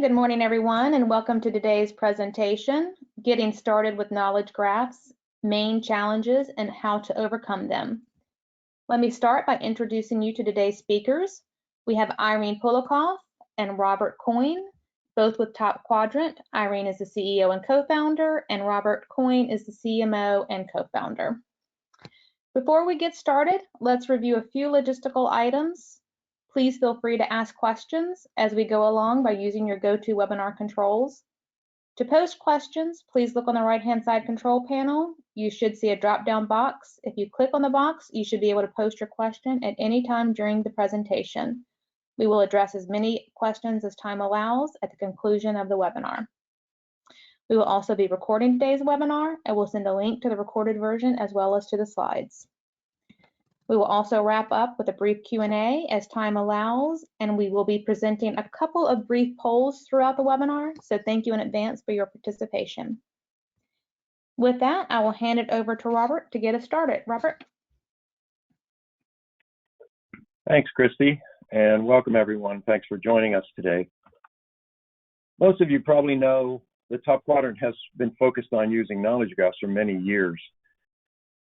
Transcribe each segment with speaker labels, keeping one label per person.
Speaker 1: Good morning, everyone, and welcome to today's presentation, Getting Started with Knowledge Graphs, Main Challenges and How to Overcome Them. Let me start by introducing you to today's speakers. We have Irene Polikoff and Robert Coyne, both with Top Quadrant. Irene is the CEO and co-founder, and Robert Coyne is the CMO and co-founder. Before we get started, let's review a few logistical items. Please feel free to ask questions as we go along by using your GoToWebinar controls. To post questions, please look on the right-hand side control panel. You should see a drop-down box. If you click on the box, you should be able to post your question at any time during the presentation. We will address as many questions as time allows at the conclusion of the webinar. We will also be recording today's webinar, and we'll send a link to the recorded version as well as to the slides. We will also wrap up with a brief Q&A as time allows, and we will be presenting a couple of brief polls throughout the webinar, so thank you in advance for your participation. With that, I will hand it over to Robert to get us started. Robert?
Speaker 2: Thanks, Christy, and welcome everyone. Thanks for joining us today. Most of you probably know the Top Quadrant has been focused on using knowledge graphs for many years,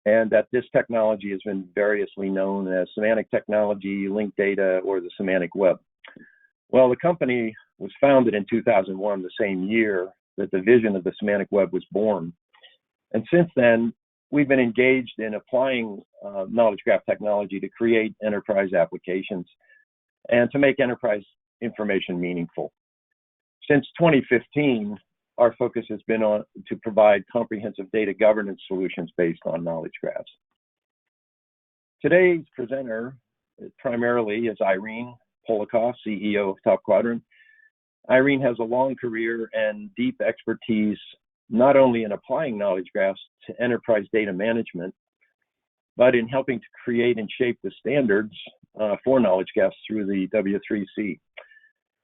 Speaker 2: and that this technology has been variously known as semantic technology, linked data, or the semantic web. Well, the company was founded in 2001, the same year that the vision of the semantic web was born. And since then, we've been engaged in applying knowledge graph technology to create enterprise applications and to make enterprise information meaningful. Since 2015, our focus has been to provide comprehensive data governance solutions based on knowledge graphs. Today's presenter primarily is Irene Polikoff, CEO of Top Quadrant. Irene has a long career and deep expertise not only in applying knowledge graphs to enterprise data management, but in helping to create and shape the standards for knowledge graphs through the W3C.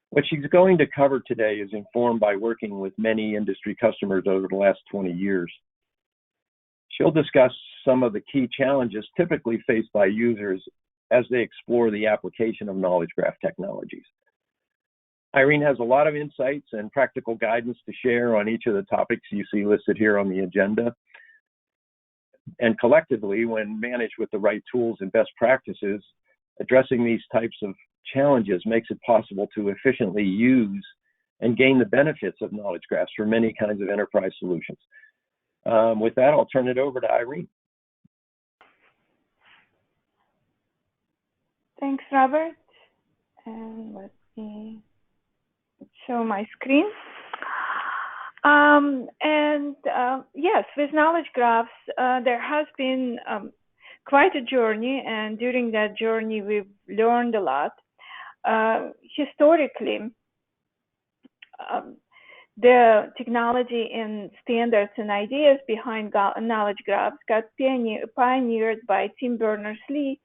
Speaker 2: What she's going to cover today is informed by working with many industry customers over the last 20 years. She'll discuss some of the key challenges typically faced by users as they explore the application of knowledge graph technologies. Irene has a lot of insights and practical guidance to share on each of the topics you see listed here on the agenda. And collectively, when managed with the right tools and best practices, addressing these types of challenges makes it possible to efficiently use and gain the benefits of knowledge graphs for many kinds of enterprise solutions. With that, I'll turn it over to Irene.
Speaker 3: Thanks, Robert. And let me show my screen. Yes, with knowledge graphs, there has been quite a journey, and during that journey, we've learned a lot. Historically, the technology and standards and ideas behind knowledge graphs got pioneered by Tim Berners-Lee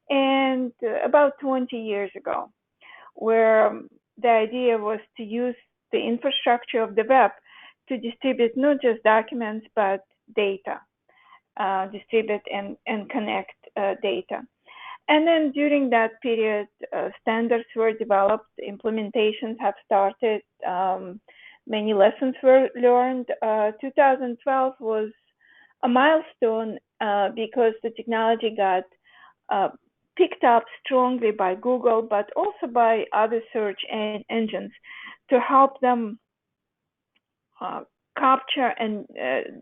Speaker 3: and about 20 years ago, where the idea was to use the infrastructure of the web to distribute not just documents, but data, distribute and connect data. And then during that period, standards were developed, implementations have started, many lessons were learned. 2012 was a milestone because the technology got picked up strongly by Google, but also by other search engines to help them capture and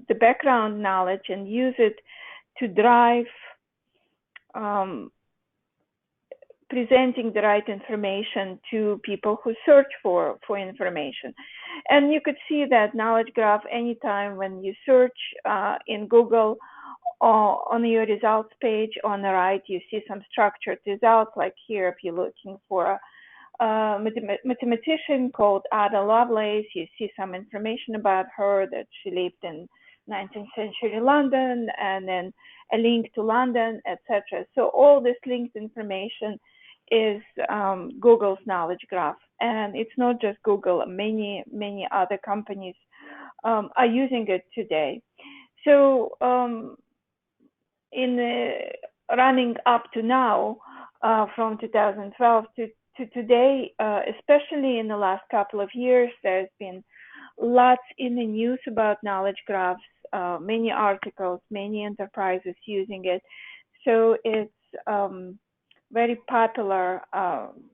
Speaker 3: the background knowledge and use it to drive presenting the right information to people who search for information. And you could see that knowledge graph anytime when you search in Google or on your results page on the right, you see some structured results, like here, if you're looking for a mathematician called Ada Lovelace, you see some information about her, that she lived in 19th century London, and then a link to London, etc. So all this linked information is Google's knowledge graph. And it's not just Google, many other companies are using it today. So in the running up to now, from 2012 to today, especially in the last couple of years, there's been lots in the news about knowledge graphs, many articles, many enterprises using it. So it's very popular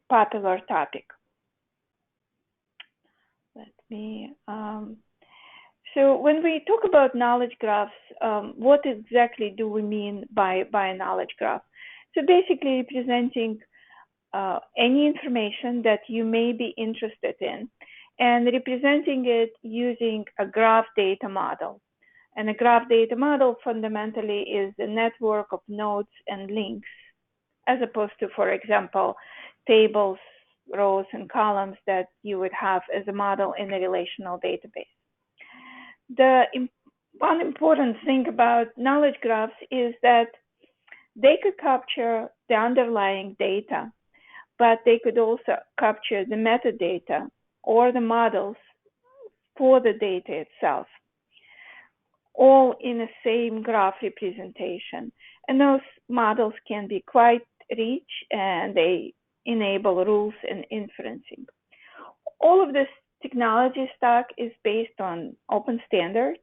Speaker 3: topic. So when we talk about knowledge graphs, what exactly do we mean by a knowledge graph? So basically representing any information that you may be interested in and representing it using a graph data model. And a graph data model fundamentally is the network of nodes and links, as opposed to, for example, tables, rows, and columns that you would have as a model in a relational database. One important thing about knowledge graphs is that they could capture the underlying data, but they could also capture the metadata or the models for the data itself, all in the same graph representation. And those models can be quite rich, and they enable rules and inferencing. All of this technology stack is based on open standards,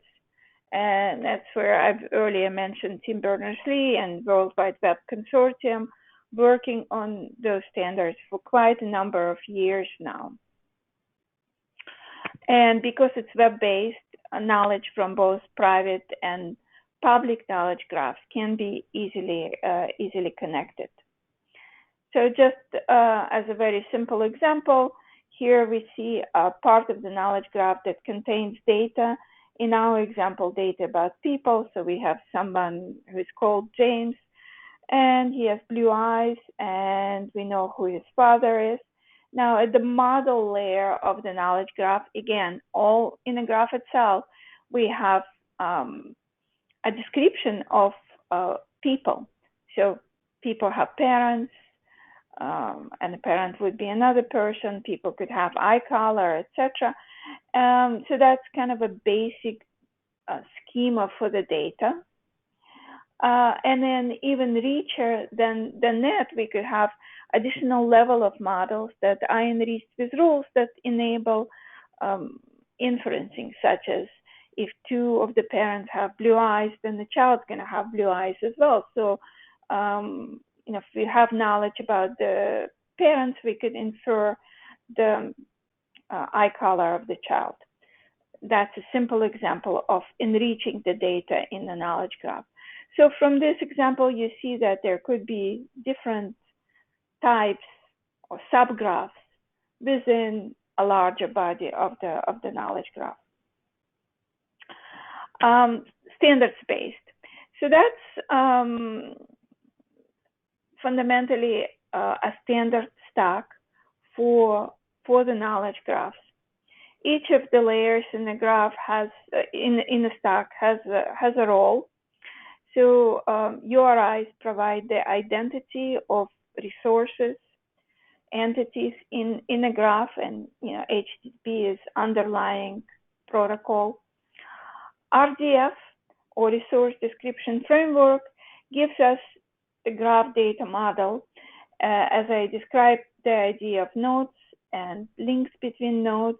Speaker 3: and that's where I've earlier mentioned Tim Berners-Lee and World Wide Web Consortium working on those standards for quite a number of years now. And because it's web-based, knowledge from both private and public knowledge graphs can be easily connected. So just as a very simple example, here we see a part of the knowledge graph that contains data. In our example, data about people. So we have someone who is called James, and he has blue eyes, and we know who his father is. Now, at the model layer of the knowledge graph, again, all in the graph itself, we have a description of people. So people have parents, and a parent would be another person. People could have eye color, etc. So that's kind of a basic schema for the data. And then even richer than that, we could have additional level of models that are enriched with rules that enable inferencing, such as if two of the parents have blue eyes, then the child's going to have blue eyes as well. So if we have knowledge about the parents, we could infer the eye color of the child. That's a simple example of enriching the data in the knowledge graph. So from this example, you see that there could be different types or subgraphs within a larger body of the knowledge graph. Standards-based. So that's fundamentally a standard stack for the knowledge graphs. Each of the layers in the graph has in the stack has a role. So URIs provide the identity of resources, entities in a graph, and HTTP is underlying protocol. RDF, or Resource Description Framework, gives us the graph data model. As I described, the idea of nodes and links between nodes.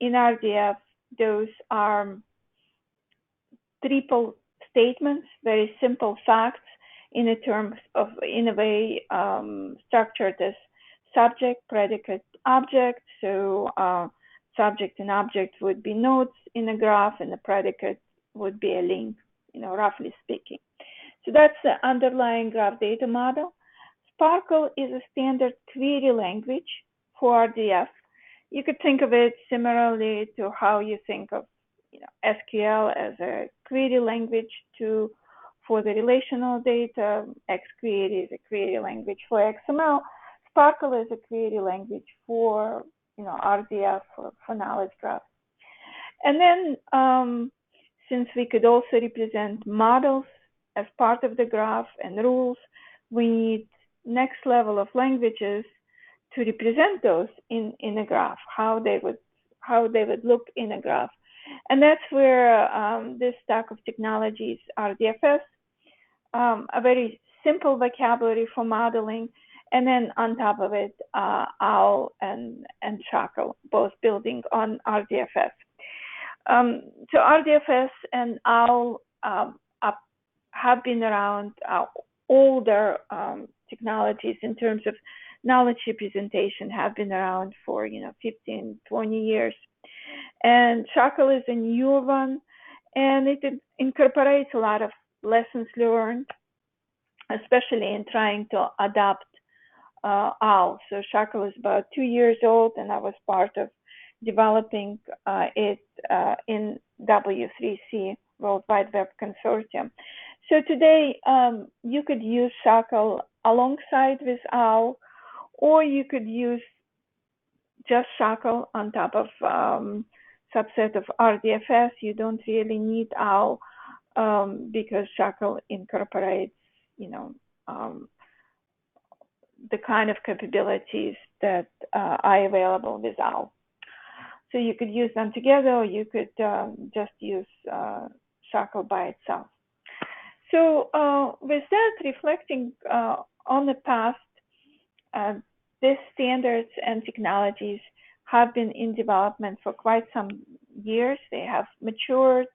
Speaker 3: In RDF, those are triple statements, very simple facts in a way structured as subject, predicate, object. So subject and object would be nodes in a graph, and the predicate would be a link, roughly speaking. So that's the underlying graph data model. Sparkle is a standard query language for RDF. You could think of it similarly to how you think of SQL as a query language for the relational data. XQuery is a query language for XML. Sparkle is a query language for RDF for knowledge graphs. And then since we could also represent models as part of the graph and rules, we need next level of languages to represent those in a graph, how they would look in a graph. And that's where this stack of technologies, RDFs, a very simple vocabulary for modeling, And then on top of it, OWL and Shackle, both building on RDFS. So RDFS and OWL have been around, older technologies in terms of knowledge representation have been around for 15, 20 years. And Shackle is a newer one, and it incorporates a lot of lessons learned, especially in trying to adapt OWL. So Shackle is about 2 years old, and I was part of developing it in W3C, World Wide Web Consortium. So today, you could use Shackle alongside with OWL, or you could use just Shackle on top of subset of RDFS. You don't really need OWL because Shackle incorporates, the kind of capabilities that are available with OWL. So you could use them together, or you could just use Shackle by itself. So with that, reflecting on the past, these standards and technologies have been in development for quite some years. They have matured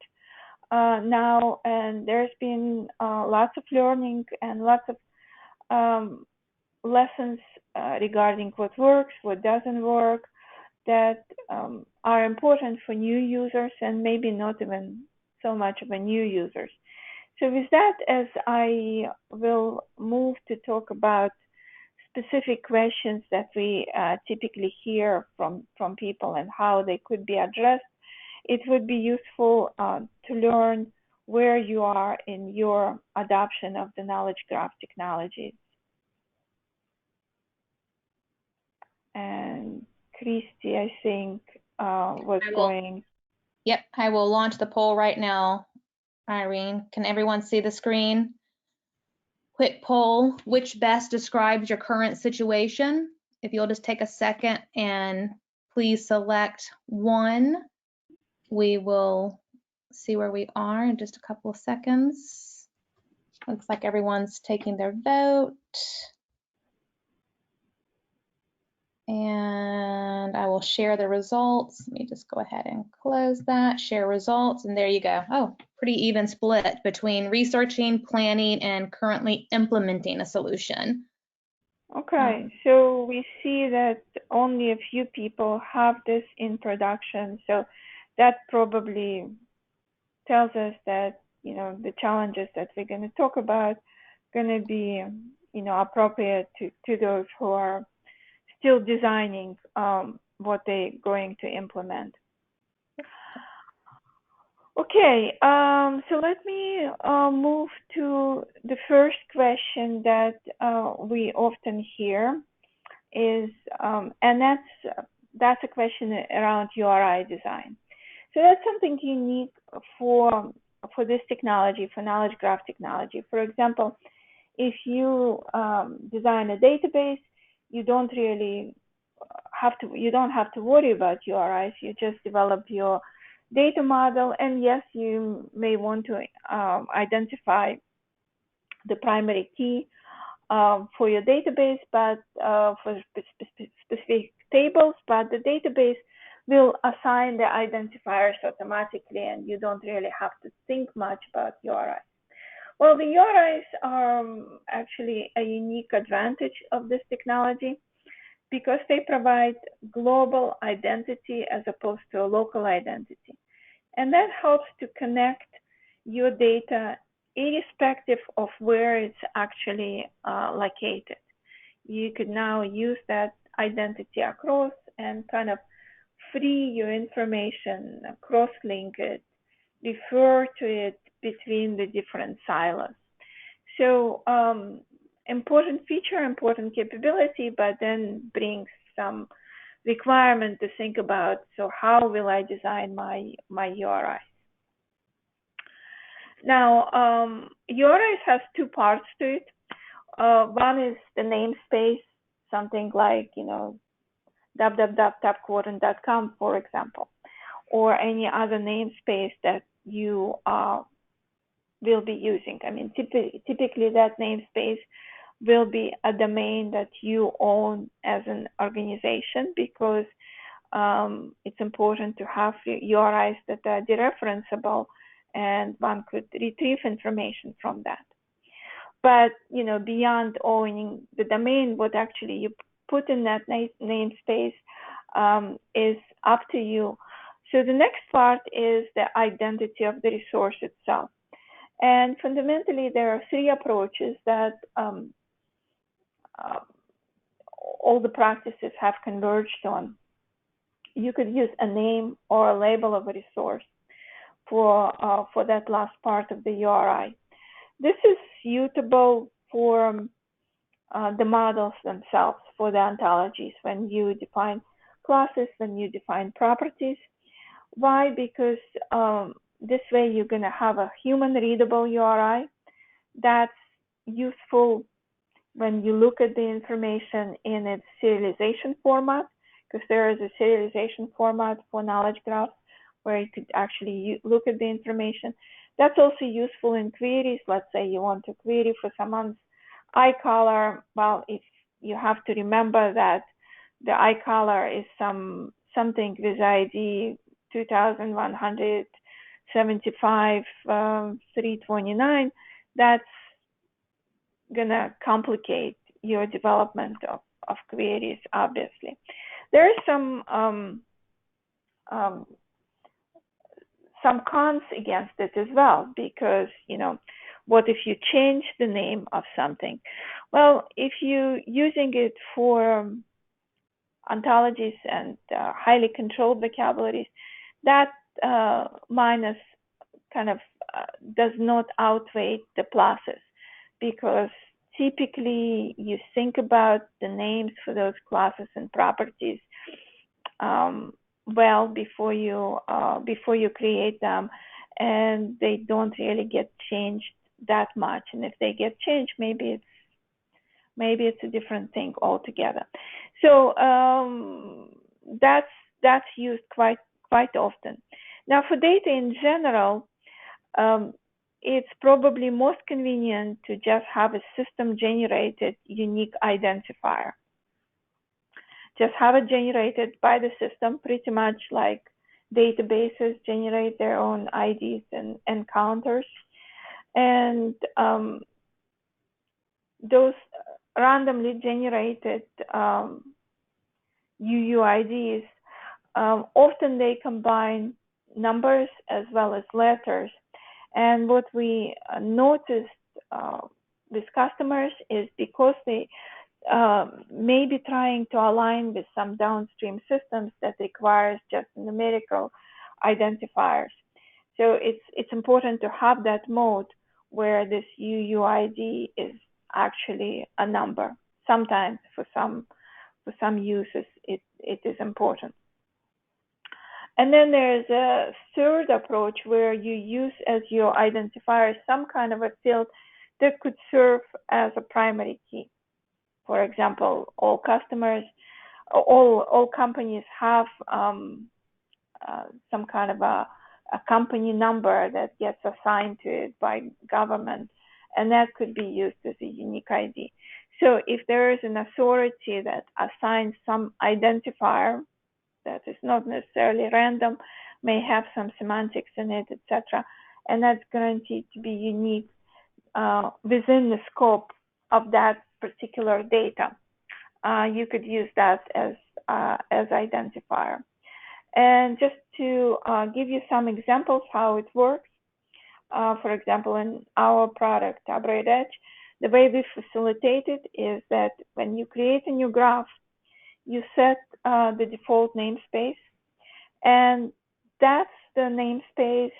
Speaker 3: now, and there's been lots of learning and lots of lessons regarding what works, what doesn't work, that are important for new users and maybe not even so much of a new users. So with that, as I will move to talk about specific questions that we typically hear from people and how they could be addressed, it would be useful to learn where you are in your adoption of the knowledge graph technologies. And Christy, I think, was going.
Speaker 1: Yep, I will launch the poll right now. Irene, can everyone see the screen? Quick poll, which best describes your current situation? If you'll just take a second and please select one, we will see where we are in just a couple of seconds. Looks like everyone's taking their vote. And I will share the results. Let me just go ahead and close that, share results, and there you go. Oh, pretty even split between researching, planning, and currently implementing a solution.
Speaker 3: Okay, so we see that only a few people have this in production. So that probably tells us that, the challenges that we're going to talk about going to be, appropriate to those who are still designing what they're going to implement. Okay, so let me move to the first question that we often hear is, and that's a question around URI design. So that's something unique for this technology, for knowledge graph technology. For example, if you design a database, you don't have to worry about URIs. You just develop your data model, and yes, you may want to identify the primary key for your database, but for specific tables, but the database will assign the identifiers automatically, and you don't really have to think much about URIs. Well, the URIs are actually a unique advantage of this technology because they provide global identity as opposed to a local identity. And that helps to connect your data irrespective of where it's actually located. You could now use that identity across and kind of free your information, cross-link it, refer to it between the different silos. So important feature, important capability, but then brings some requirement to think about, so how will I design my URI? Now, URIs has two parts to it. One is the namespace, something like, www.topquadrant.com, for example, or any other namespace that you will be using. I mean, typically that namespace will be a domain that you own as an organization, because it's important to have URIs that are dereferenceable, and one could retrieve information from that. But beyond owning the domain, what actually you put in that namespace is up to you. So the next part is the identity of the resource itself. And fundamentally, there are three approaches that all the practices have converged on. You could use a name or a label of a resource for that last part of the URI. This is suitable for the models themselves, for the ontologies, when you define classes, when you define properties. Why? Because this way you're going to have a human readable URI that's useful when you look at the information in its serialization format, because there is a serialization format for knowledge graphs where you could actually look at the information. That's also useful in queries. Let's say you want to query for someone's eye color. Well, if you have to remember that the eye color is something with ID 2175 329, that's gonna complicate your development of queries, obviously. There is some cons against it as well, because what if you change the name of something? Well, if you're using it for ontologies and highly controlled vocabularies, that minus kind of does not outweigh the pluses, because typically you think about the names for those classes and properties well before you create them, and they don't really get changed that much. And if they get changed, maybe it's a different thing altogether. So that's used quite often. Now, for data in general, it's probably most convenient to just have a system-generated unique identifier. Just have it generated by the system, pretty much like databases generate their own IDs and counters. And those randomly generated UUIDs, often they combine numbers as well as letters. And what we noticed with customers is, because they may be trying to align with some downstream systems that requires just numerical identifiers. So it's important to have that mode where this UUID is actually a number. Sometimes for some uses it is important. And then there's a third approach where you use as your identifier some kind of a field that could serve as a primary key. For example, all companies have some kind of a company number that gets assigned to it by government, and that could be used as a unique ID. So if there is an authority that assigns some identifier that is not necessarily random, may have some semantics in it, etc., and that's guaranteed to be unique within the scope of that particular data, you could use that as identifier. And just to give you some examples how it works, for example, in our product TopBraid Edge, the way we facilitate it is that when you create a new graph, you set the default namespace, and that's the namespace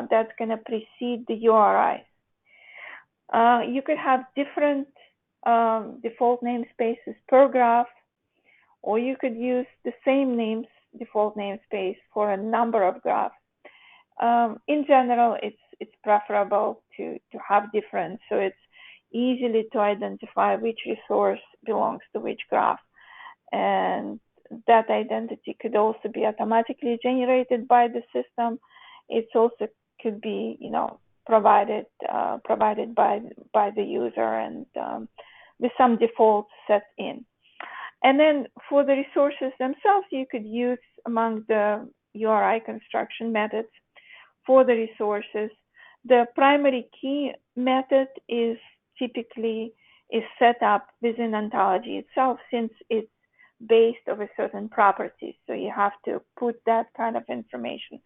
Speaker 3: that's going to precede the URI. You could have different default namespaces per graph, or you could use the same default namespace for a number of graphs. In general, it's preferable to have different, so it's easily to identify which resource belongs to which graph. And that identity could also be automatically generated by the system. It also could be, provided by the user, and with some defaults set in. And then for the resources themselves, you could use among the URI construction methods for the resources. The primary key method is typically set up within Ontology itself, since it's based on a certain property. So you have to put that kind of information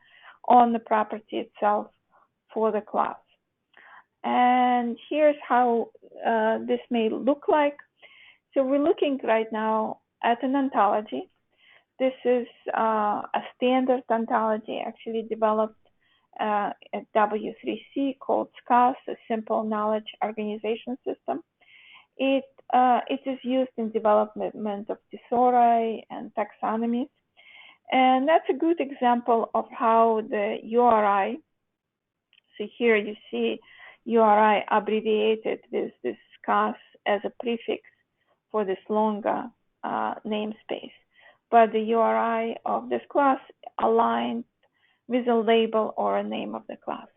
Speaker 3: on the property itself for the class. And here's how this may look like. So we're looking right now at an ontology. This is a standard ontology actually developed at W3C called SKAS, a Simple Knowledge Organization System. It is used in development of thesauri and taxonomies. And that's a good example of how the URI, so here you see URI abbreviated with this SKAS as a prefix for this longer namespace. But the URI of this class aligned with a label or a name of the class.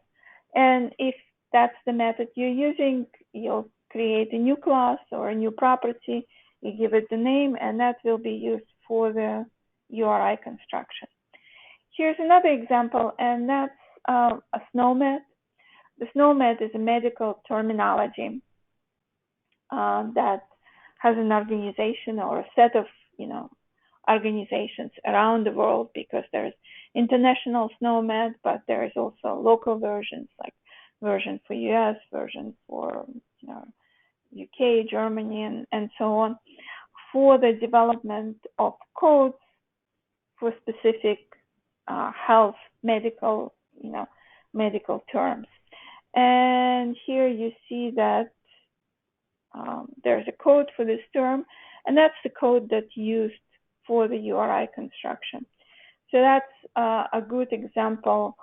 Speaker 3: And if that's the method you're using, you'll create a new class or a new property, you give it the name, and that will be used for the URI construction. Here's another example, and that's a SNOMED. The SNOMED is a medical terminology that has an organization or a set of, organizations around the world, because there's international SNOMED, but there is also local versions, like version for US, version for UK, Germany, and so on, for the development of codes for specific health, medical terms. And here you see that there's a code for this term, and that's the code that's used for the URI construction. So that's a good example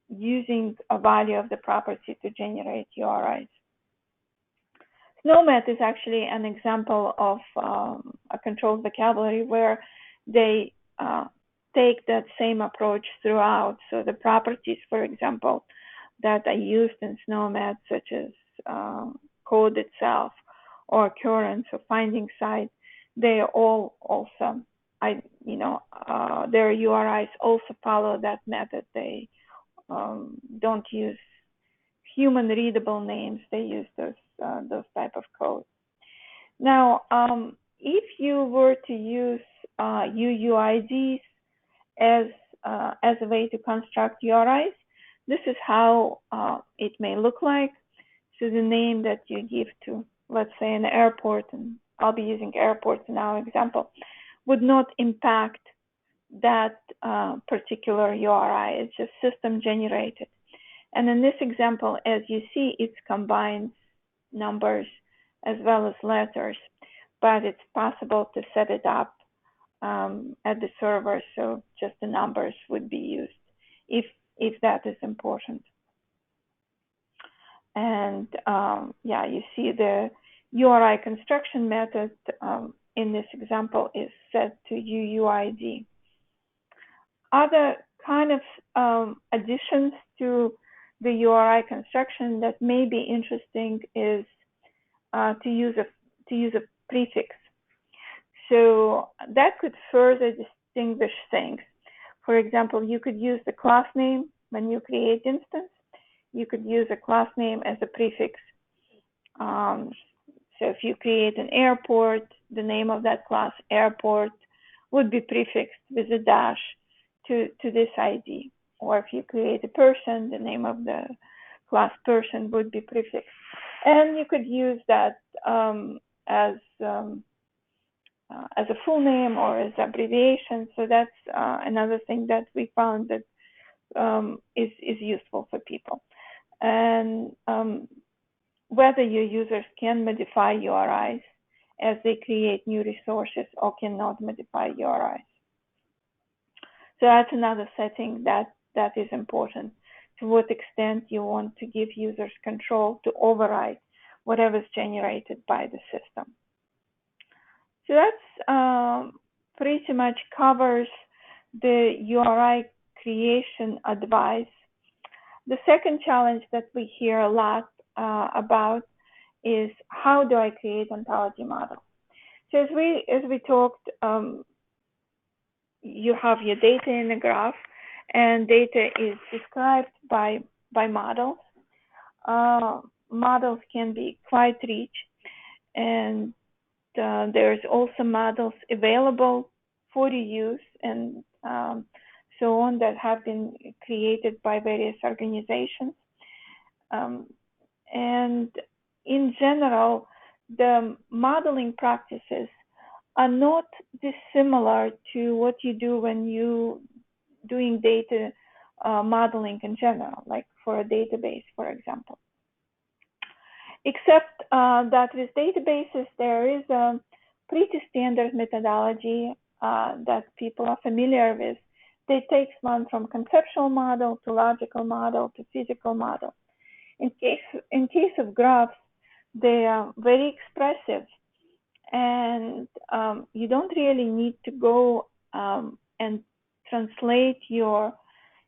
Speaker 3: using a value of the property to generate URIs. SNOMED is actually an example of a controlled vocabulary where they take that same approach throughout. So the properties, for example, that are used in SNOMED, such as code itself or occurrence or finding site, they all also, their URIs also follow that method. They don't use human readable names. They use those type of codes. Now, if you were to use UUIDs as a way to construct URIs, this is how it may look like. So the name that you give to, let's say, an airport, and I'll be using airports in our example, would not impact that particular URI. It's just system generated. And in this example, as you see, it combines numbers as well as letters, but it's possible to set it up at the server, so just the numbers would be used if that is important. And yeah, you see the URI construction method in this example is set to UUID. Other kind of additions to the URI construction that may be interesting is to use a prefix. So that could further distinguish things. For example, you could use the class name when you create instance. You could use a class name as a prefix. So if you create an airport, the name of that class, airport, would be prefixed with a dash to this ID. Or if you create a person, the name of the class person would be prefixed. And you could use that as a full name or as abbreviation. So that's another thing that we found that is useful for people. And whether your users can modify URIs as they create new resources or cannot modify URIs. So that's another setting that is important. To what extent you want to give users control to override whatever's generated by the system. So that's pretty much covers the URI creation advice. The second challenge that we hear a lot about is how do I create ontology model? So as we talked, you have your data in a graph, and data is described by models. Models can be quite rich, and there's also models available for use and so on that have been created by various organizations. And in general, the modeling practices are not dissimilar to what you do when you doing data modeling in general, like for a database, for example. Except that with databases, there is a pretty standard methodology that people are familiar with. They take one from conceptual model to logical model to physical model. In case of graphs, they are very expressive, and you don't really need to go and translate your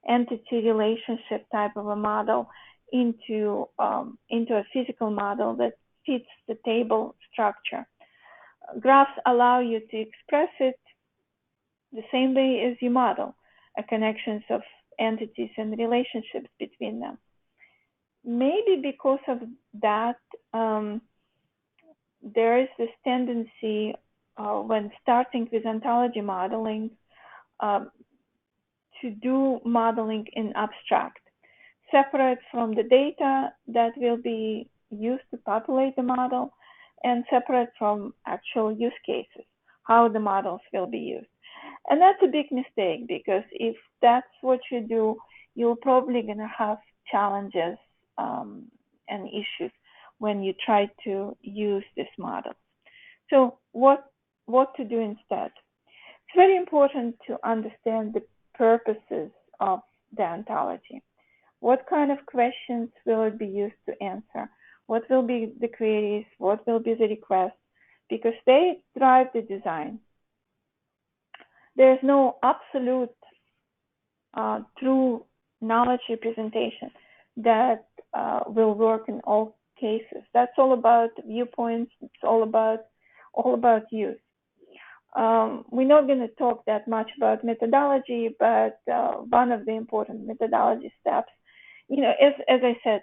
Speaker 3: entity relationship type of a model into a physical model that fits the table structure. Graphs allow you to express it the same way as you model connections of entities and relationships between them. Maybe because of that, there is this tendency when starting with ontology modeling to do modeling in abstract, separate from the data that will be used to populate the model, and separate from actual use cases, how the models will be used. And that's a big mistake, because if that's what you do, you're probably going to have challenges and issues when you try to use this model. So what to do instead? It's very important to understand the purposes of the ontology. What kind of questions will it be used to answer? What will be the queries? What will be the requests? Because they drive the design. There's no absolute true knowledge representation that will work in all cases. That's all about viewpoints. It's all about use. We're not going to talk that much about methodology, but one of the important methodology steps, as I said,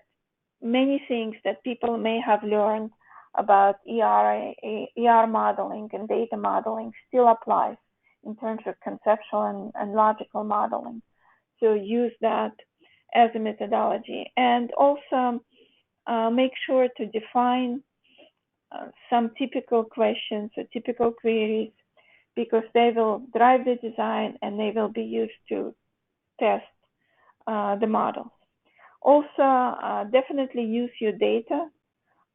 Speaker 3: many things that people may have learned about ER modeling and data modeling still applies in terms of conceptual and logical modeling. So use that as a methodology, and also make sure to define some typical questions or typical queries, because they will drive the design and they will be used to test the models. Also, definitely use your data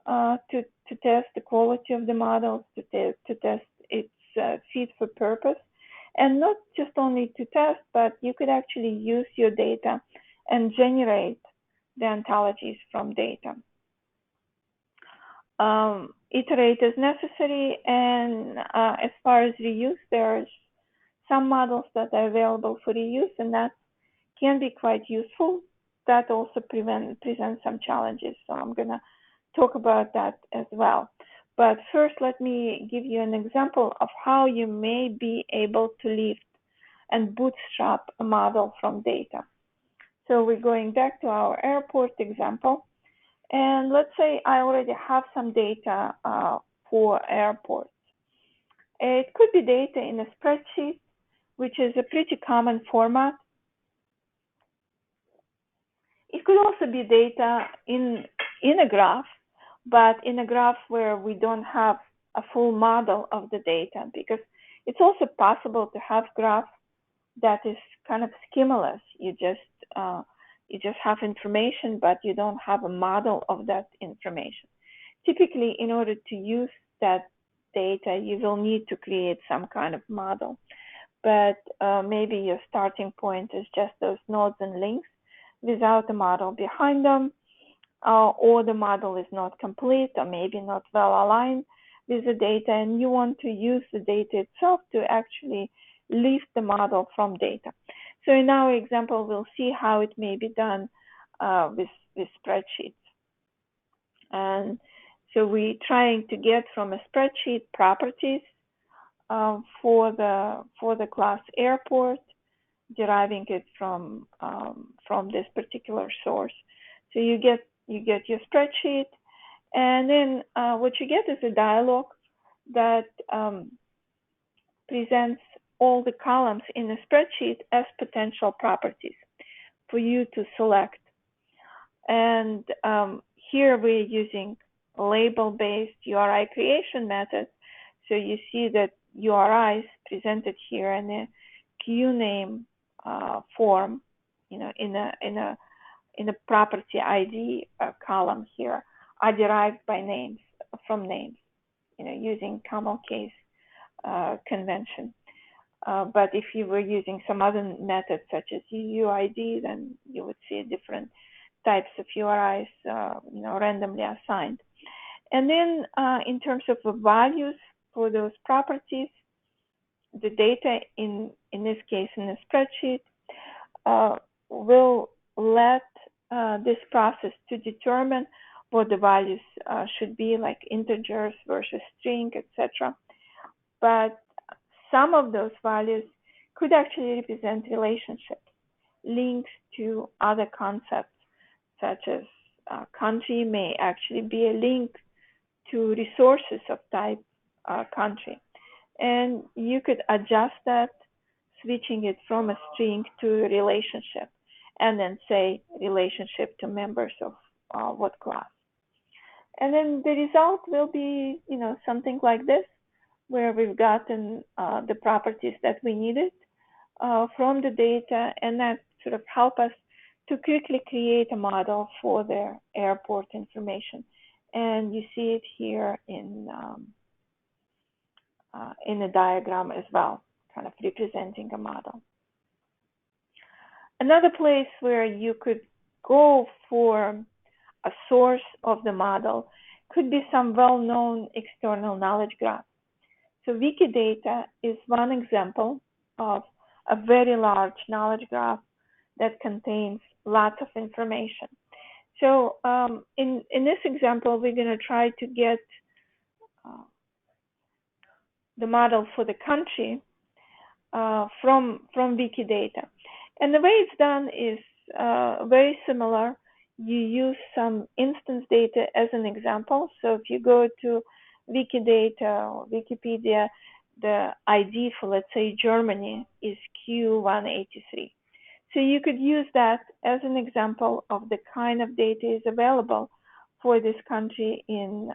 Speaker 3: to test the quality of the models, to test its fit for purpose, and not just only to test, but you could actually use your data and generate the ontologies from data. Iterate as necessary, and as far as reuse, there's some models that are available for reuse, and that can be quite useful. That also presents some challenges, so I'm going to talk about that as well. But first, let me give you an example of how you may be able to lift and bootstrap a model from data. So we're going back to our airport example. And let's say I already have some data for airports. It could be data in a spreadsheet, which is a pretty common format. It could also be data in a graph, but in a graph where we don't have a full model of the data, because it's also possible to have graph that is kind of schemaless. You just have information, but you don't have a model of that information. Typically, in order to use that data, you will need to create some kind of model. But maybe your starting point is just those nodes and links without a model behind them, or the model is not complete, or maybe not well aligned with the data, and you want to use the data itself to actually lift the model from data. So in our example, we'll see how it may be done with spreadsheets. And So we're trying to get from a spreadsheet properties for the class airport, deriving it from this particular source. So you get your spreadsheet, and then what you get is a dialog that presents all the columns in the spreadsheet as potential properties for you to select. And here we're using label-based URI creation method. So you see that URIs presented here in a QName form, in a property ID column here, are derived by names, from names, using camel case convention. But if you were using some other method such as UUID, then you would see different types of URIs, randomly assigned. And then in terms of the values for those properties, the data in this case in the spreadsheet will let this process to determine what the values should be, like integers versus string, etc. But some of those values could actually represent relationships, links to other concepts, such as country may actually be a link to resources of type country. And you could adjust that, switching it from a string to a relationship, and then say relationship to members of what class. And then the result will be, something like this, where we've gotten the properties that we needed from the data, and that sort of help us to quickly create a model for their airport information. And you see it here in the diagram as well, kind of representing a model. Another place where you could go for a source of the model could be some well-known external knowledge graph. So Wikidata is one example of a very large knowledge graph that contains lots of information. So in this example, we're going to try to get the model for the country from Wikidata. And the way it's done is very similar. You use some instance data as an example. So if you go to Wikidata or Wikipedia, the ID for, let's say, Germany is Q183. So you could use that as an example of the kind of data is available for this country in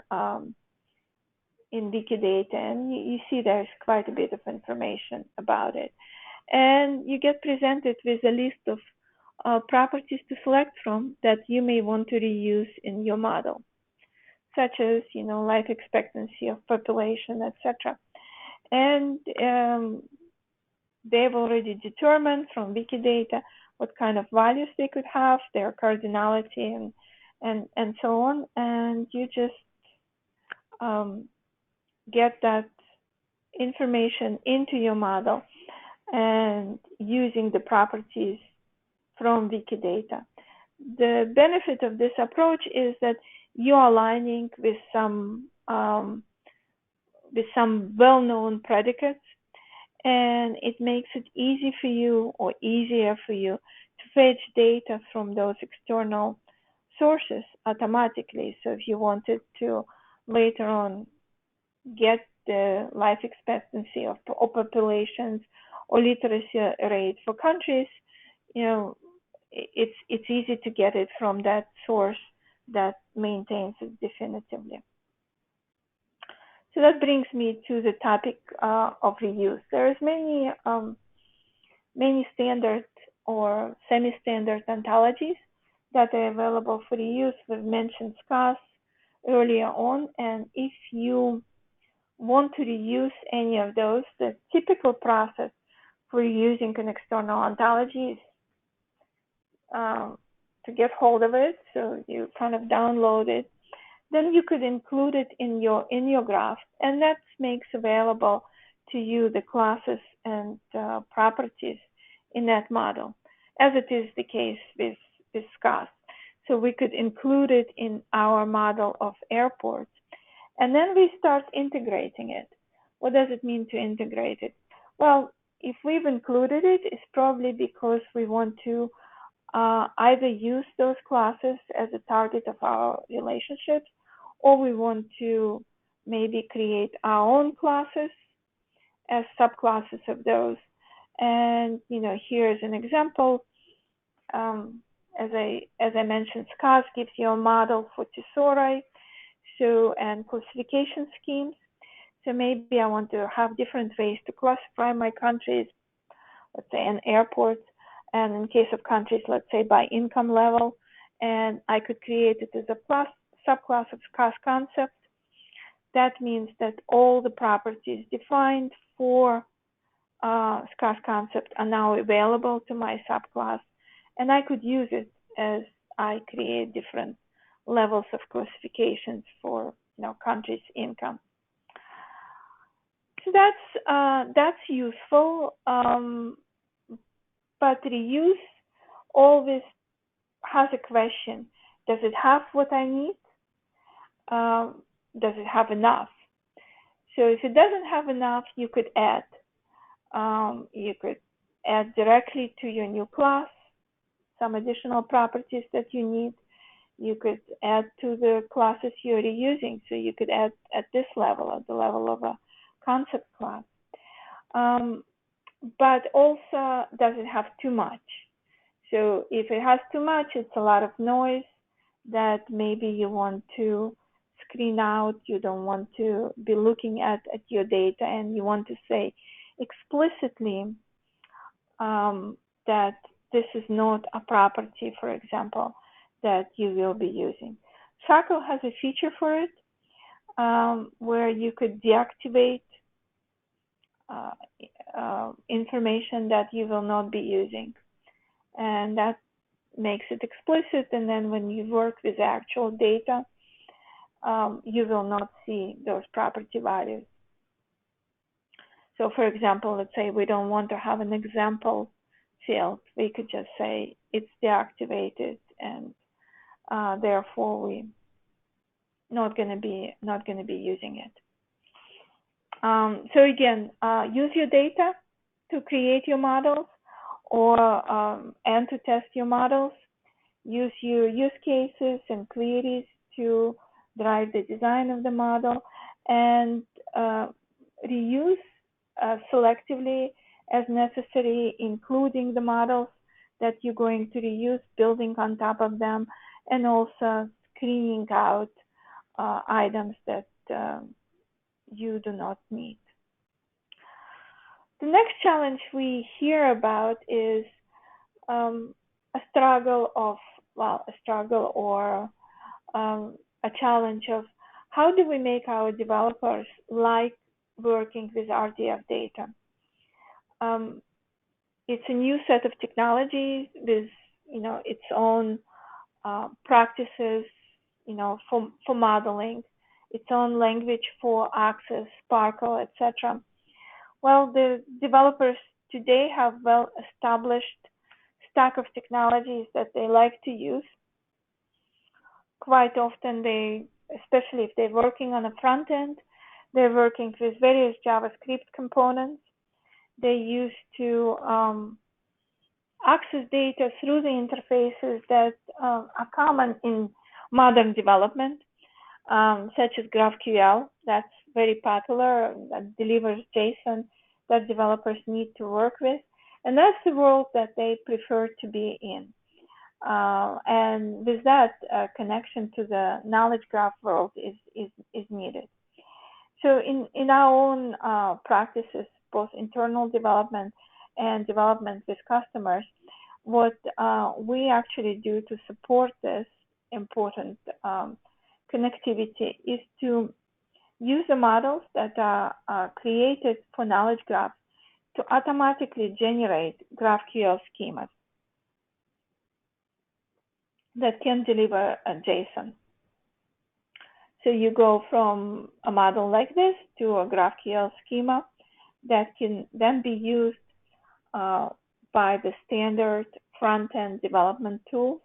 Speaker 3: Wikidata, and you see there's quite a bit of information about it. And you get presented with a list of properties to select from that you may want to reuse in your model, such as, life expectancy of population, etc. And they've already determined from Wikidata what kind of values they could have, their cardinality, and so on. And you just get that information into your model and using the properties from Wikidata. The benefit of this approach is that you're aligning with some well-known predicates, and it makes it easy for you, or easier for you, to fetch data from those external sources automatically. So if you wanted to later on get the life expectancy of populations or literacy rate for countries, it's easy to get it from that source that maintains it definitively. So that brings me to the topic of reuse. There's many standard or semi-standard ontologies that are available for reuse. We've mentioned SCAS earlier on, and if you want to reuse any of those, the typical process for using an external ontology is to get hold of it. So you kind of download it. Then you could include it in your graph, and that makes available to you the classes and properties in that model, as it is the case with SCAS. So we could include it in our model of airports, And then we start integrating it. What does it mean to integrate it? Well, if we've included it, it's probably because we want to either use those classes as a target of our relationships, or we want to maybe create our own classes as subclasses of those. And here's an example. As I mentioned, SCAS gives you a model for thesauri, and classification schemes. So maybe I want to have different ways to classify my countries, let's say an airport, and in case of countries, let's say by income level, and I could create it as a subclass of SCAS concept. That means that all the properties defined for SCAS concept are now available to my subclass, and I could use it as I create different levels of classifications for countries' income. So that's useful, but reuse always has a question. Does it have what I need? Does it have enough? So if it doesn't have enough, you could add. You could add directly to your new class some additional properties that you need. You could add to the classes you're already using. So you could add at this level, at the level of a concept class. But also, does it have too much? So if it has too much, it's a lot of noise that maybe you want to screen out. You don't want to be looking at your data, and you want to say explicitly that this is not a property, for example, that you will be using. Shackle has a feature for it where you could deactivate information that you will not be using. And that makes it explicit. And then when you work with actual data, you will not see those property values. So for example, let's say we don't want to have an example field. We could just say it's deactivated, and therefore we're not going to be using it. So again, use your data to create your models, or and to test your models. Use your use cases and queries to drive the design of the model, and reuse selectively as necessary, including the models that you're going to reuse, building on top of them, and also screening out items that you do not need. The next challenge we hear about is a struggle or a challenge of how do we make our developers like working with RDF data. It's a new set of technologies with its own practices for modeling, its own language for Access, Sparkle, etc. Well, the developers today have well-established stack of technologies that they like to use. Quite often especially if they're working on a front end, they're working with various JavaScript components. They used to access data through the interfaces that are common in modern development, such as GraphQL. That's very popular, that delivers JSON that developers need to work with. And that's the world that they prefer to be in. And with that, connection to the knowledge graph world is needed. So in our own practices, both internal development and development with customers, what we actually do to support this important connectivity is to use the models that are created for knowledge graphs to automatically generate GraphQL schemas that can deliver a JSON. So you go from a model like this to a GraphQL schema that can then be used by the standard front-end development tools,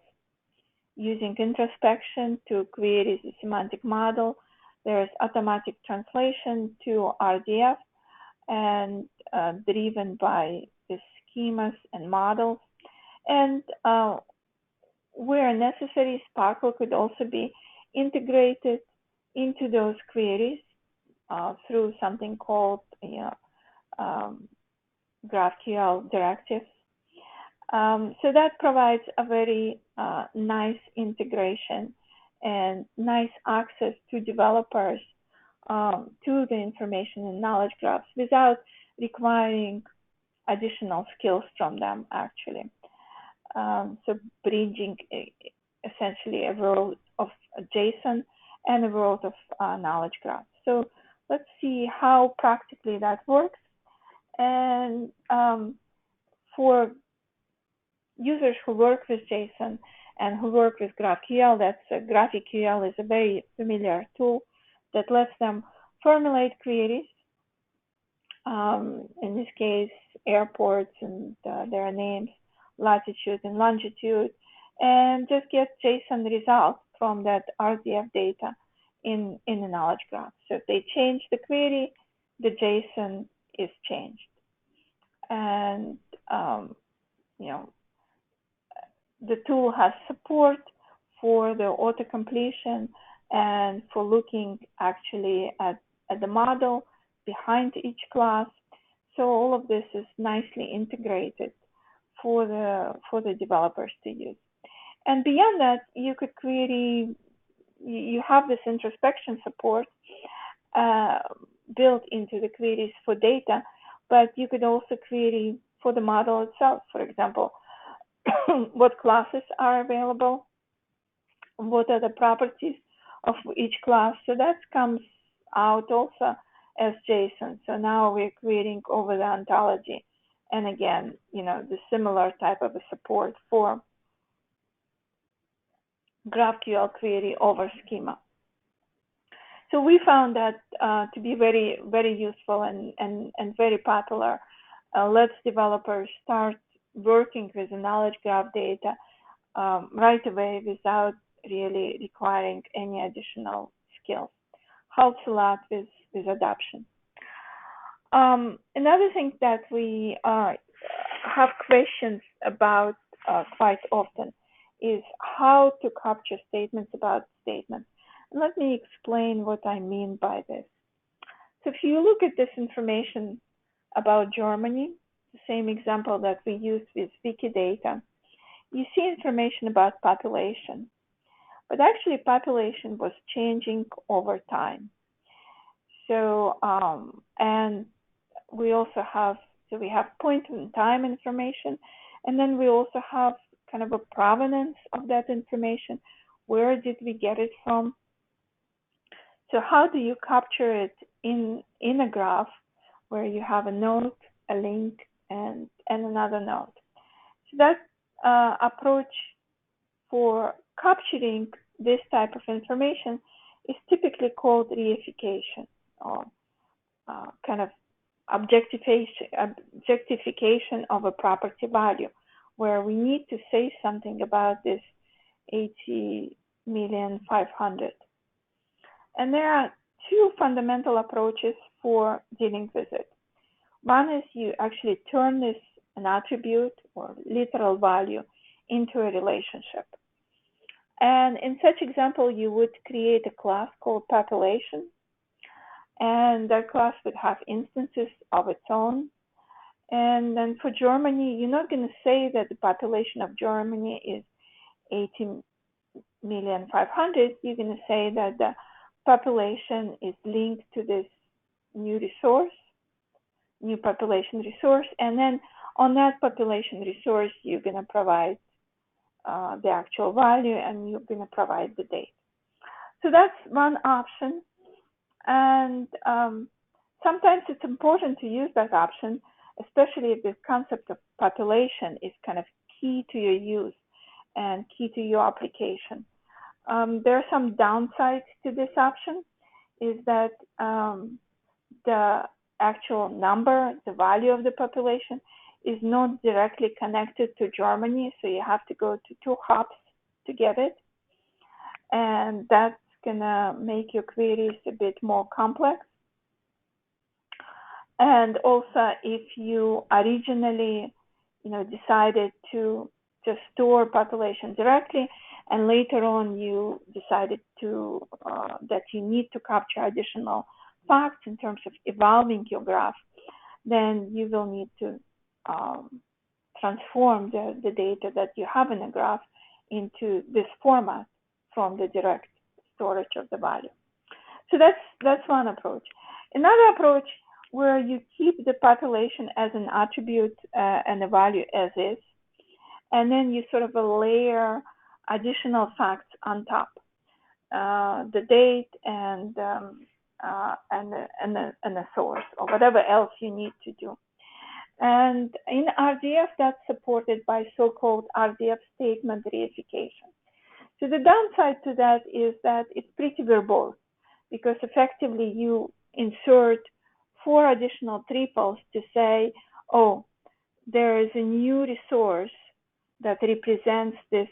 Speaker 3: using introspection to create a semantic model There's automatic translation to RDF and driven by the schemas and models. And where necessary, Sparkle could also be integrated into those queries through something called GraphQL directives. So that provides a very nice integration and nice access to developers to the information and knowledge graphs without requiring additional skills from them, actually. So bridging essentially a world of JSON and a world of knowledge graphs. So let's see how practically that works. And for users who work with JSON and who work with GraphQL, GraphQL is a very familiar tool that lets them formulate queries. In this case, airports and their names, latitude and longitude, and just get JSON results from that RDF data in the knowledge graph. So if they change the query, the JSON is changed. And the tool has support for the auto-completion and for looking actually at the model behind each class. So all of this is nicely integrated for the developers to use. And beyond that, you could query, you have this introspection support built into the queries for data, but you could also query for the model itself. For example, what classes are available, what are the properties of each class. So that comes out also as JSON. So now we're querying over the ontology. And again, the similar type of a support for GraphQL query over schema. So we found that to be very, very useful and very popular. Lets developers start working with the knowledge graph data right away without really requiring any additional skills. Helps a lot with adoption. Another thing that we have questions about quite often is how to capture statements about statements. And let me explain what I mean by this. So if you look at this information about Germany, the same example that we used with Wikidata, you see information about population. But actually population was changing over time. So, and we also have, we have point in time information, and then we also have kind of a provenance of that information. Where did we get it from? So how do you capture it in a graph where you have a node, a link, and another node? So that approach for capturing this type of information is typically called reification, or kind of objectification of a property value, where we need to say something about this 80,500,000. And there are two fundamental approaches for dealing with it. One is you actually turn this an attribute or literal value into a relationship. And in such example, you would create a class called population, and that class would have instances of its own. And then for Germany, you're not going to say that the population of Germany is 80,500,000. You're going to say that the population is linked to this new resource, new population resource, and then on that population resource, you're going to provide the actual value, and you're going to provide the date. So that's one option. And sometimes it's important to use that option, especially if the concept of population is kind of key to your use and key to your application. There are some downsides to this option, is that the actual number, the value of the population, is not directly connected to Germany, so you have to go to two hubs to get it. And that's gonna make your queries a bit more complex. And also, if you originally, decided to just store population directly, and later on you decided to that you need to capture additional facts in terms of evolving your graph, then you will need to transform the data that you have in a graph into this format from the direct storage of the value. So that's one approach. Another approach where you keep the population as an attribute and the value as is, and then you sort of layer additional facts on top, the date and the source or whatever else you need to do. And in RDF, that's supported by so-called RDF statement reification. So the downside to that is that it's pretty verbose, because effectively you insert 4 additional triples to say, oh, there is a new resource that represents this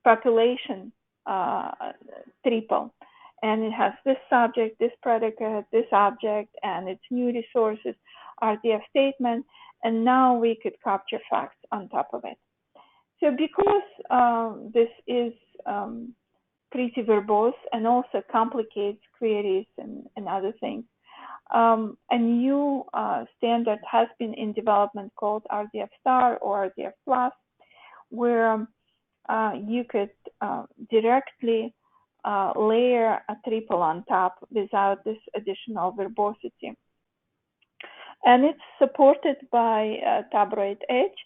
Speaker 3: population triple, and it has this subject, this predicate, this object, and its new resources RDF statement, and now we could capture facts on top of it. So because this is pretty verbose and also complicates queries and other things, a new standard has been in development called RDF star or RDF plus, where you could directly layer a triple on top without this additional verbosity. And it's supported by TopBraid Edge.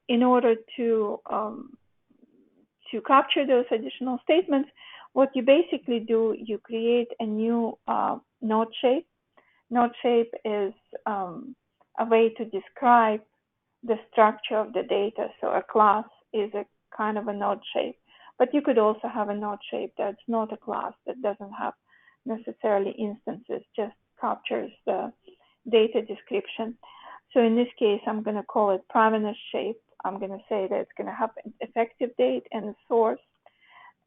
Speaker 3: In order to capture those additional statements, what you basically do, you create a new node shape. Node shape is a way to describe the structure of the data. So a class is a kind of a node shape, but you could also have a node shape that's not a class, that doesn't have necessarily instances, just captures the data description. So in this case, I'm going to call it Provenance shape. I'm going to say that it's going to have an effective date and a source.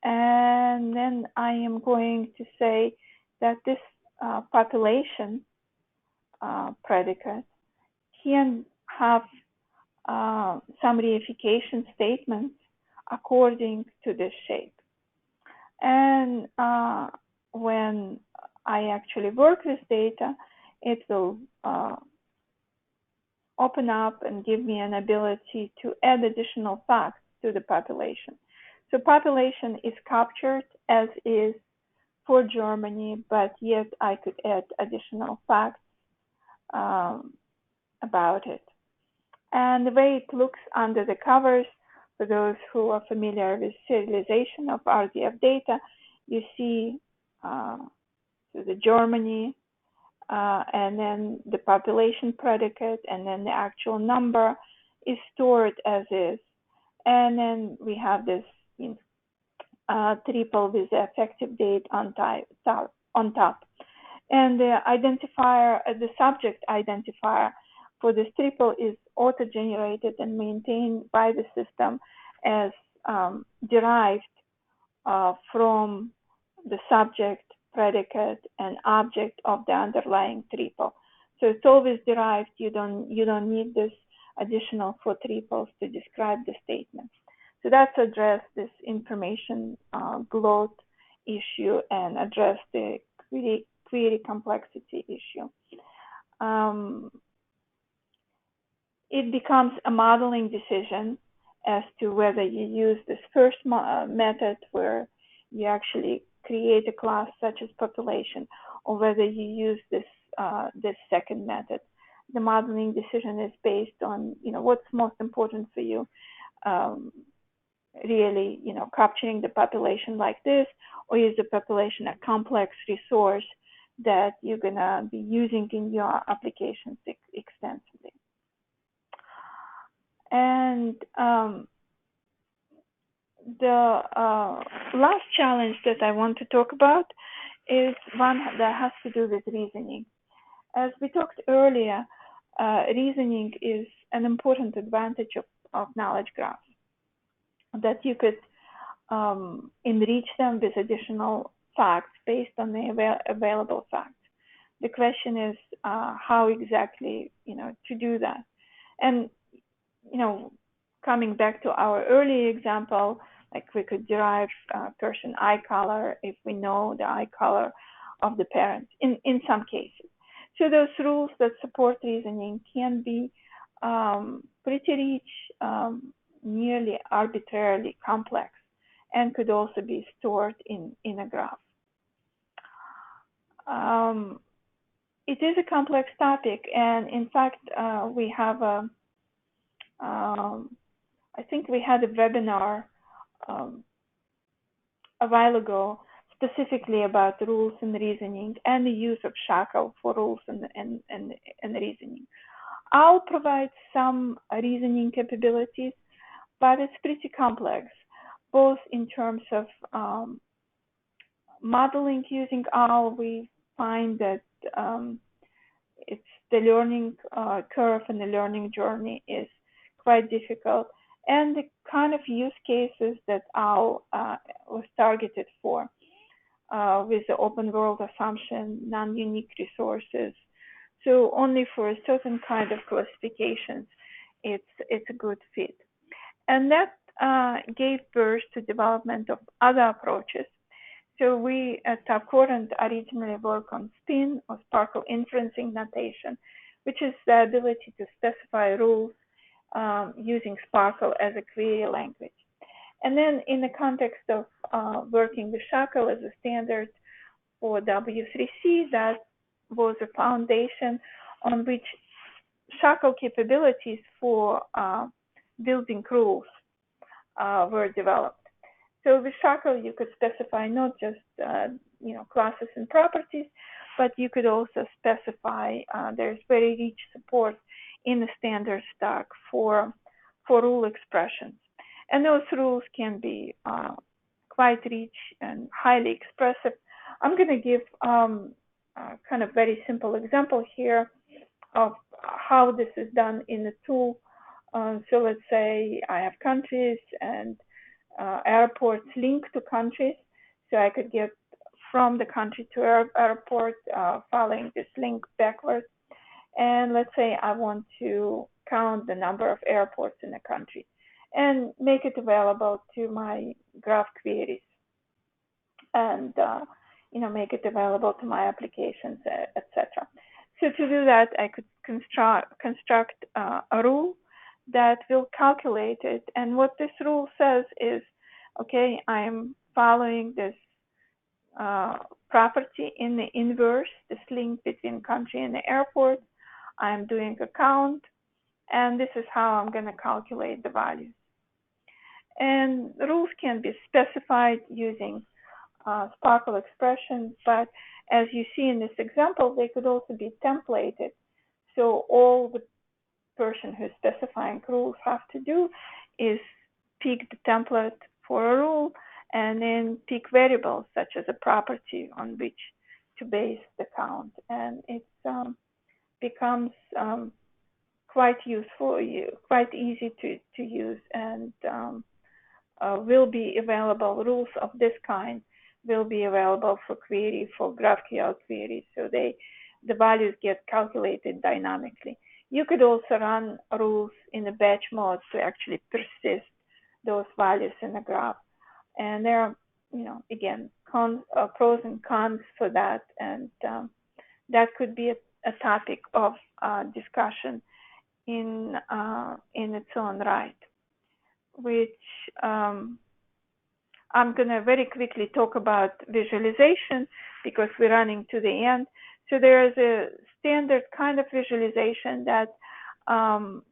Speaker 3: And then I am going to say that this population predicate can have some reification statements according to this shape. And when I actually work with data, it will open up and give me an ability to add additional facts to the population. So population is captured as is for Germany, but yet I could add additional facts about it. And the way it looks under the covers, for those who are familiar with serialization of RDF data, you see the Germany, and then the population predicate, and then the actual number is stored as is. And then we have this triple with the effective date on top. And the identifier, the subject identifier for this triple is auto-generated and maintained by the system as derived from the subject, predicate, and object of the underlying triple. So it's always derived. You don't need this additional 4 triples to describe the statements. So that's address this information bloat issue and address the query complexity issue. It becomes a modeling decision as to whether you use this first method where you actually create a class such as population, or whether you use this second method. The modeling decision is based on what's most important for you. Really, capturing the population like this, or is the population a complex resource that you're gonna be using in your applications extensively. And the last challenge that I want to talk about is one that has to do with reasoning. As we talked earlier, reasoning is an important advantage of knowledge graphs, that you could enrich them with additional facts based on the available facts. The question is how exactly, to do that. And, coming back to our early example, like we could derive person eye color if we know the eye color of the parents in some cases. So those rules that support reasoning can be pretty rich, nearly arbitrarily complex, and could also be stored in a graph. It is a complex topic, and in fact, we have I think we had a webinar a while ago specifically about rules and reasoning and the use of shackle for rules and reasoning. I'll provide some reasoning capabilities, but it's pretty complex, both in terms of modeling using OWL. We find that it's the learning curve and the learning journey is quite difficult, and the kind of use cases that OWL was targeted for, with the open world assumption, non-unique resources. So only for a certain kind of classifications, it's a good fit. And that gave birth to development of other approaches. So we at Top Quadrant originally worked on SPIN, or Sparkle inferencing notation, which is the ability to specify rules using Sparkle as a query language. And then in the context of working with Shackle as a standard for W3C, that was a foundation on which Shackle capabilities for building rules were developed. So with Shackle, you could specify not just classes and properties, but you could also specify there's very rich support in the standard stack for rule expressions. And those rules can be quite rich and highly expressive. I'm going to give kind of very simple example here of how this is done in the tool. So let's say I have countries and airports linked to countries. So I could get from the country to airport following this link backwards. And let's say I want to count the number of airports in the country and make it available to my graph queries, and make it available to my applications, etc. So to do that, I could construct a rule that will calculate it. And what this rule says is, okay, I'm following this property in the inverse, this link between country and the airport. I'm doing a count, and this is how I'm going to calculate the values. And rules can be specified using Sparkle expressions, but as you see in this example, they could also be templated. So all the person who's specifying rules have to do is pick the template for a rule and then pick variables such as a property on which to base the count. And it becomes quite useful, quite easy to use, and will be available. Rules of this kind will be available for query, for GraphQL queries. So the values get calculated dynamically. You could also run rules in a batch mode to actually persist those values in the graph. And there are, again, pros and cons for that. And that could be a topic of discussion in its own right, which I'm going to very quickly talk about visualization because we're running to the end. So there is a standard kind of visualization that's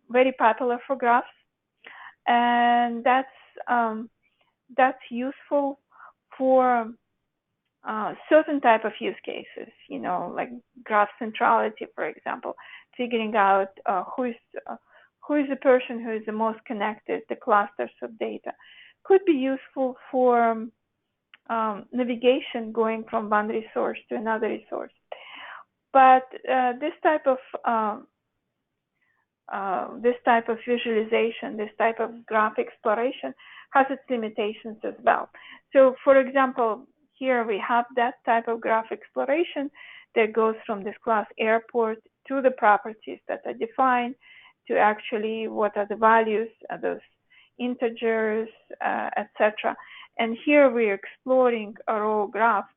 Speaker 3: very popular for graphs, and that's useful for certain type of use cases, like graph centrality, for example, figuring out who is the person who is the most connected, the clusters of data. Could be useful for navigation going from one resource to another resource. But this type of this type of visualization, this type of graph exploration has its limitations as well. So for example, here we have that type of graph exploration that goes from this class airport to the properties that are defined, to actually what are the values, are those integers, etc. And here we're exploring a raw graph,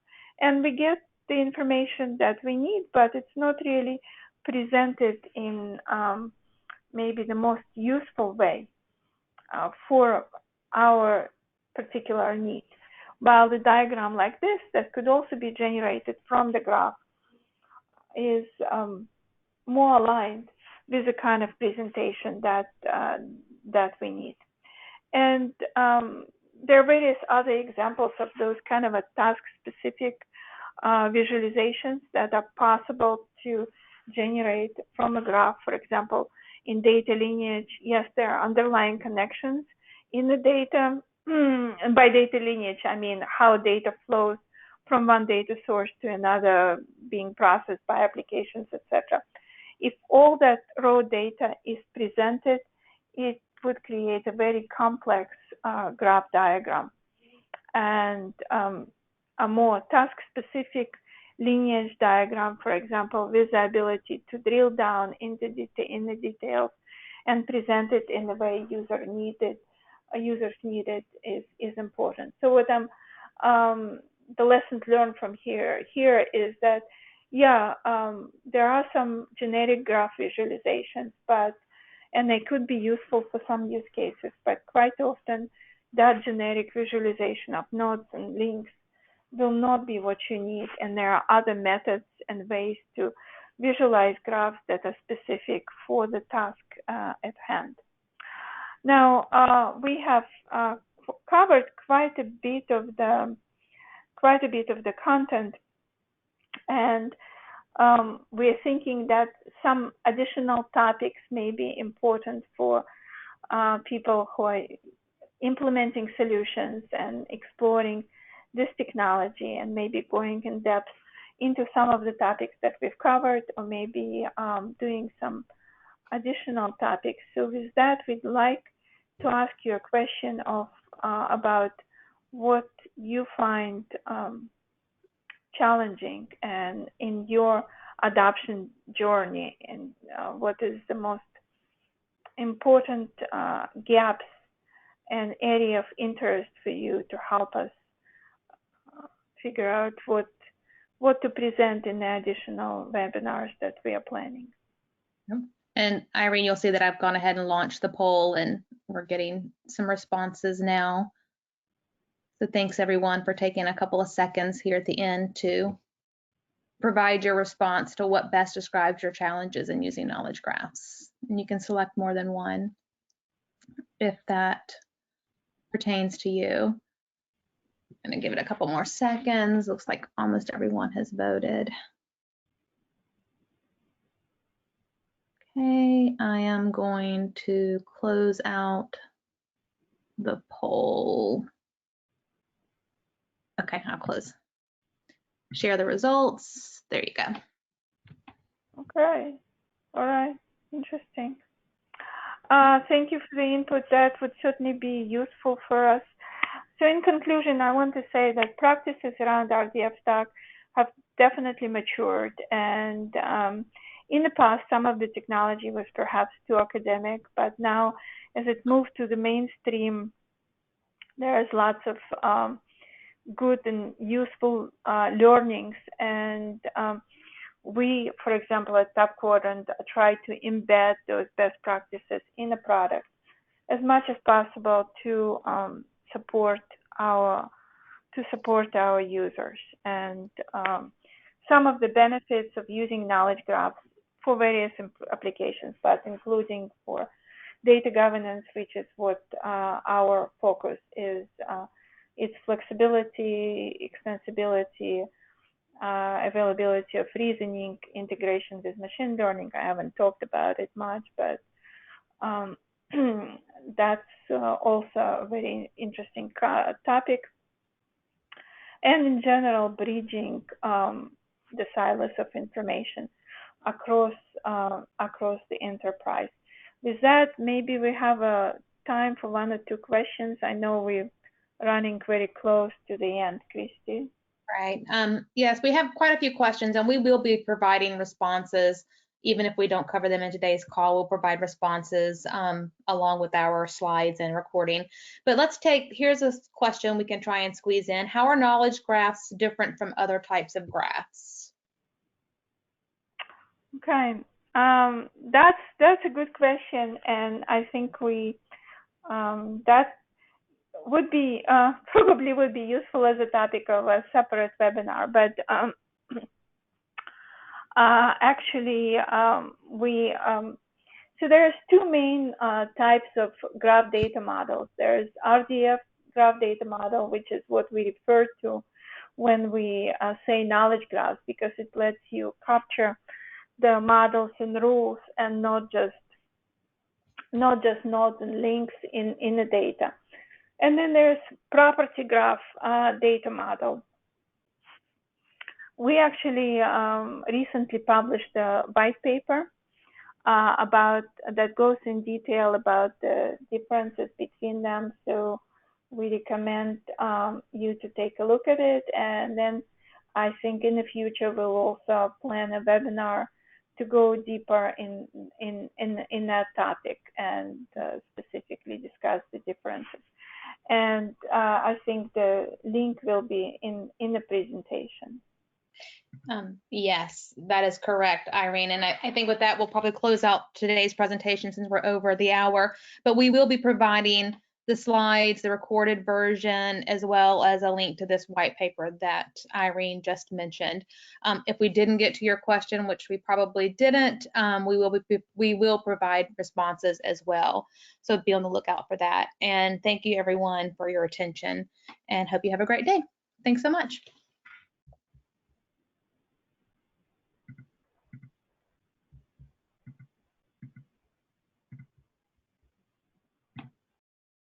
Speaker 3: and we get the information that we need, but it's not really presented in maybe the most useful way for our particular needs. While the diagram like this, that could also be generated from the graph, is more aligned with the kind of presentation that that we need. And there are various other examples of those kind of a task-specific visualizations that are possible to generate from a graph. For example, in data lineage, yes, there are underlying connections in the data. And by data lineage, I mean how data flows from one data source to another, being processed by applications, etc. If all that raw data is presented, it would create a very complex graph diagram. And a more task-specific lineage diagram, for example, with the ability to drill down into the details and present it in the way users needed is important. So what the lessons learned from here is that, yeah, there are some generic graph visualizations, and they could be useful for some use cases, but quite often that generic visualization of nodes and links will not be what you need, and there are other methods and ways to visualize graphs that are specific for the task at hand. Now, we have covered quite a bit of the content, and we're thinking that some additional topics may be important for people who are implementing solutions and exploring this technology, and maybe going in depth into some of the topics that we've covered, or maybe doing some additional topics. So with that, we'd like to ask you a question of about what you find challenging and in your adoption journey, and what is the most important gaps and area of interest for you to help us figure out what to present in the additional webinars that we are planning.
Speaker 1: And Irene, you'll see that I've gone ahead and launched the poll, and we're getting some responses now. So thanks everyone for taking a couple of seconds here at the end to provide your response to what best describes your challenges in using knowledge graphs. And you can select more than one if that pertains to you. I'm going to give it a couple more seconds. Looks like almost everyone has voted. Okay, I am going to close out the poll. Okay, I'll close. Share the results. There you go.
Speaker 3: Okay, all right, interesting. Thank you for the input. That would certainly be useful for us. So in conclusion, I want to say that practices around RDF stack have definitely matured, and in the past, some of the technology was perhaps too academic, but now as it moved to the mainstream, there's lots of good and useful learnings, and we, for example, at Top Quadrant, try to embed those best practices in a product as much as possible to support our users. And some of the benefits of using knowledge graphs for various applications, but including for data governance, which is what our focus is, its flexibility, extensibility, availability of reasoning, integration with machine learning. I haven't talked about it much, but that's also a very interesting topic. And in general, bridging the silos of information across the enterprise. with that, maybe we have a time for 1 or 2 questions. I know we're running very close to the end, Christy.
Speaker 1: Right. Yes, we have quite a few questions, and we will be providing responses. Even if we don't cover them in today's call, we'll provide responses along with our slides and recording. But here's a question we can try and squeeze in. How are knowledge graphs different from other types of graphs?
Speaker 3: Okay, that's a good question, and I think that would be probably would be useful as a topic of a separate webinar. But actually, so there's 2 main types of graph data models. There's RDF graph data model, which is what we refer to when we say knowledge graphs, because it lets you capture the models and rules and not just nodes and links in the data. And then there's property graph data model. We actually recently published a white paper that goes in detail about the differences between them. So we recommend you to take a look at it. And then I think in the future we'll also plan a webinar to go deeper in that topic and specifically discuss the differences. And I think the link will be in the presentation.
Speaker 1: Yes, that is correct, Irene. And I think with that, we'll probably close out today's presentation since we're over the hour. But we will be providing the slides, the recorded version, as well as a link to this white paper that Irene just mentioned. If we didn't get to your question, which we probably didn't, we will provide responses as well. So be on the lookout for that. And thank you everyone for your attention, and hope you have a great day. Thanks so much.